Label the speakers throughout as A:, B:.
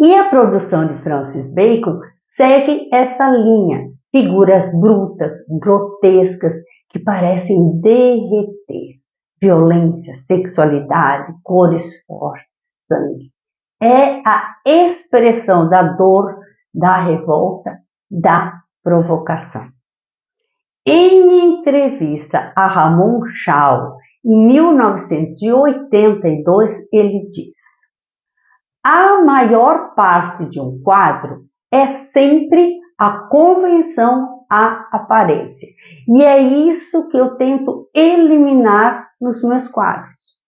A: E a produção de Francis Bacon segue essa linha, figuras brutas, grotescas, que parecem derreter, violência, sexualidade, cores fortes, sangue. É a expressão da dor, da revolta, da provocação. Em entrevista a Ramon Chau, em 1982, ele diz: a maior parte de um quadro é sempre a convenção à aparência. E é isso que eu tento eliminar nos meus quadros.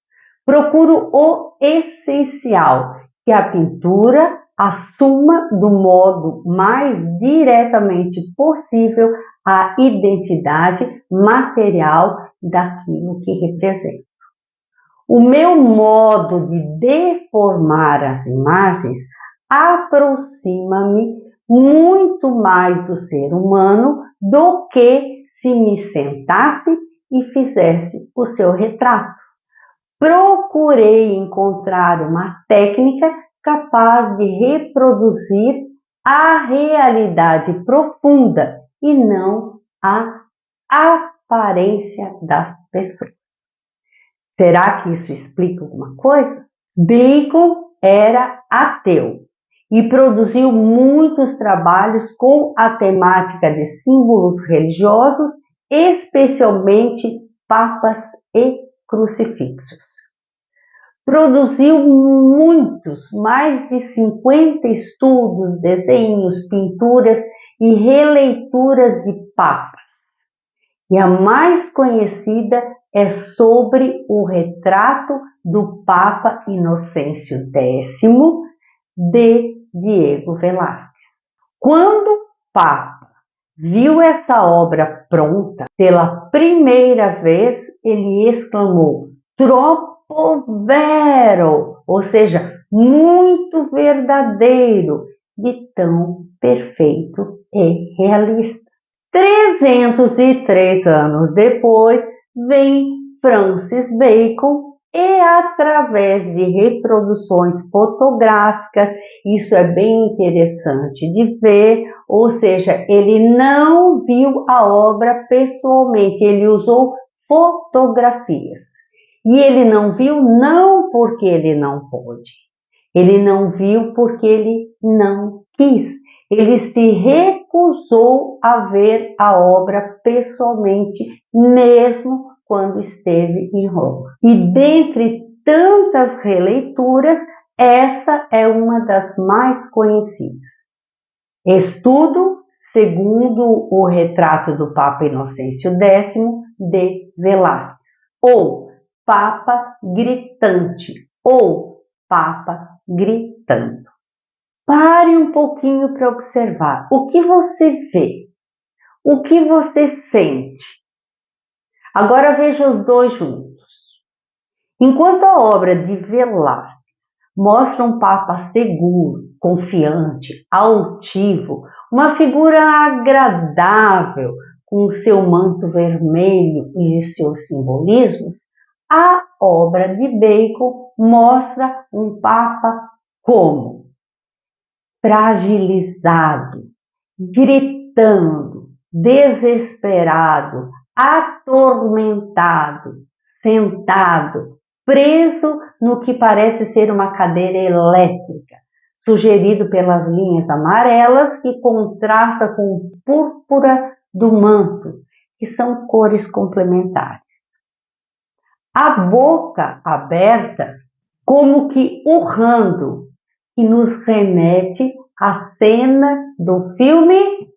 A: Procuro o essencial, que a pintura assuma do modo mais diretamente possível a identidade material daquilo que representa. O meu modo de deformar as imagens aproxima-me muito mais do ser humano do que se me sentasse e fizesse o seu retrato. Procurei encontrar uma técnica capaz de reproduzir a realidade profunda e não a aparência das pessoas. Será que isso explica alguma coisa? Bacon era ateu e produziu muitos trabalhos com a temática de símbolos religiosos, especialmente papas e crucifixos. Produziu muitos, mais de 50 estudos, desenhos, pinturas e releituras de papas. E a mais conhecida é sobre o retrato do Papa Inocêncio X, de Diego Velázquez. Quando o Papa viu essa obra pronta pela primeira vez, ele exclamou: "Troppo vero", ou seja, muito verdadeiro, de tão perfeito e realista. 303 anos depois, vem Francis Bacon e, através de reproduções fotográficas, isso é bem interessante de ver, ou seja, ele não viu a obra pessoalmente, ele usou fotografias. E ele não viu não porque ele não pôde, ele não viu porque ele não quis. Ele se recusou a ver a obra pessoalmente, mesmo quando esteve em Roma. E dentre tantas releituras, essa é uma das mais conhecidas. Estudo segundo o retrato do Papa Inocêncio X, de Velázquez, ou Papa Gritante, ou Papa Gritando. Pare um pouquinho para observar o que você vê, o que você sente. Agora veja os dois juntos. Enquanto a obra de Velázquez mostra um Papa seguro, confiante, altivo, uma figura agradável, com o seu manto vermelho e de seus simbolismos, a obra de Bacon mostra um Papa como? Fragilizado, gritando, desesperado, atormentado, sentado, preso no que parece ser uma cadeira elétrica, sugerido pelas linhas amarelas que contrasta com o púrpura do manto, que são cores complementares. A boca aberta, como que urrando, que nos remete à cena do filme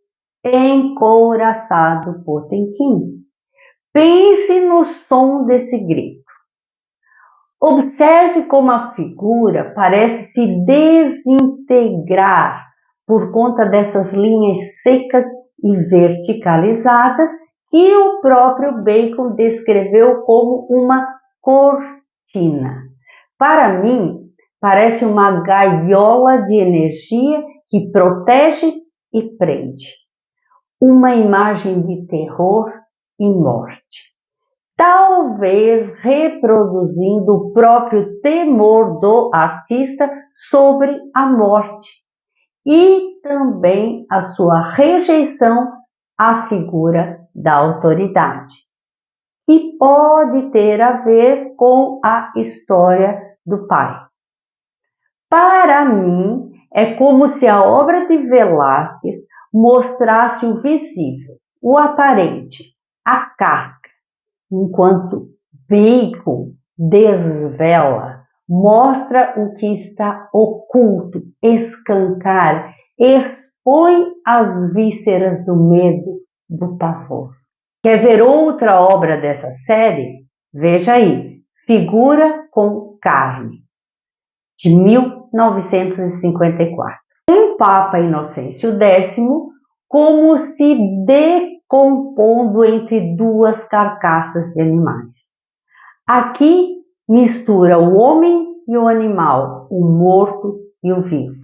A: Encouraçado Potemkin. Pense no som desse grito. Observe como a figura parece se desintegrar por conta dessas linhas secas e verticalizadas que o próprio Bacon descreveu como uma cortina. Para mim, parece uma gaiola de energia que protege e prende. Uma imagem de terror e morte. talvez reproduzindo o próprio temor do artista sobre a morte e também a sua rejeição à figura da autoridade. E pode ter a ver com a história do pai. Para mim, é como se a obra de Velázquez mostrasse o visível, o aparente, a casca, enquanto Bacon desvela, mostra o que está oculto, escancara, expõe as vísceras do medo, do pavor. Quer ver outra obra dessa série? Veja aí, Figura com Carne, de 1954. O Papa Inocêncio X, como se decompondo entre duas carcaças de animais. Aqui mistura o homem e o animal, o morto e o vivo.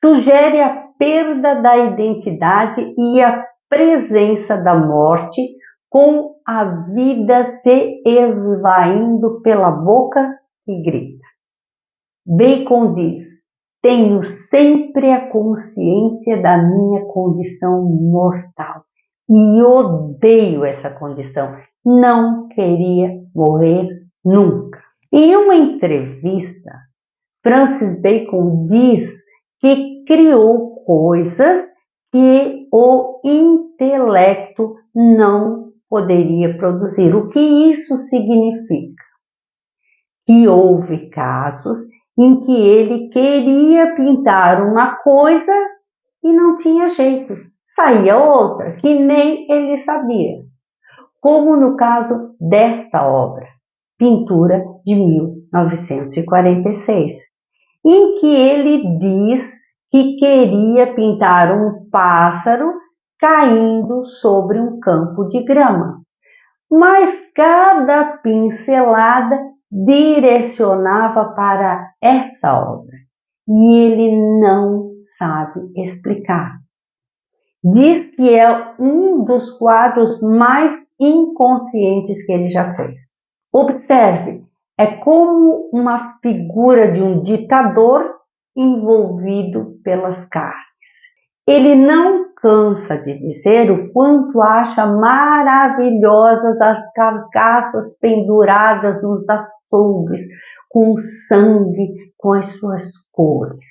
A: Sugere a perda da identidade e a presença da morte, com a vida se esvaindo pela boca e grita. Bacon diz: tenho sempre a consciência da minha condição mortal e odeio essa condição. Não queria morrer nunca. Em uma entrevista, Francis Bacon diz que criou coisas que o intelecto não poderia produzir. O que isso significa? Que houve casos em que ele queria pintar uma coisa e não tinha jeito, saía outra que nem ele sabia. Como no caso desta obra, Pintura de 1946, em que ele diz que queria pintar um pássaro caindo sobre um campo de grama. Mas cada pincelada direcionava para essa obra e ele não sabe explicar. Diz que é um dos quadros mais inconscientes que ele já fez. Observe, é como uma figura de um ditador envolvido pelas carnes. Ele não cansa de dizer o quanto acha maravilhosas as carcaças penduradas nos açougues, com sangue, com as suas cores.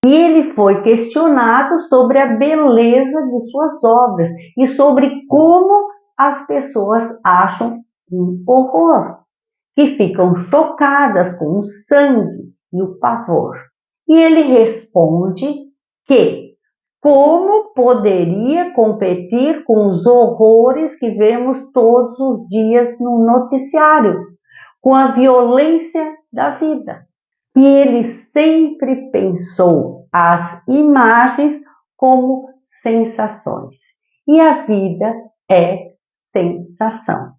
A: E ele foi questionado sobre a beleza de suas obras e sobre como as pessoas acham um horror, que ficam chocadas com o sangue e o pavor. E ele responde que como poderia competir com os horrores que vemos todos os dias no noticiário, com a violência da vida. E ele sempre pensou as imagens como sensações. E a vida é sensação.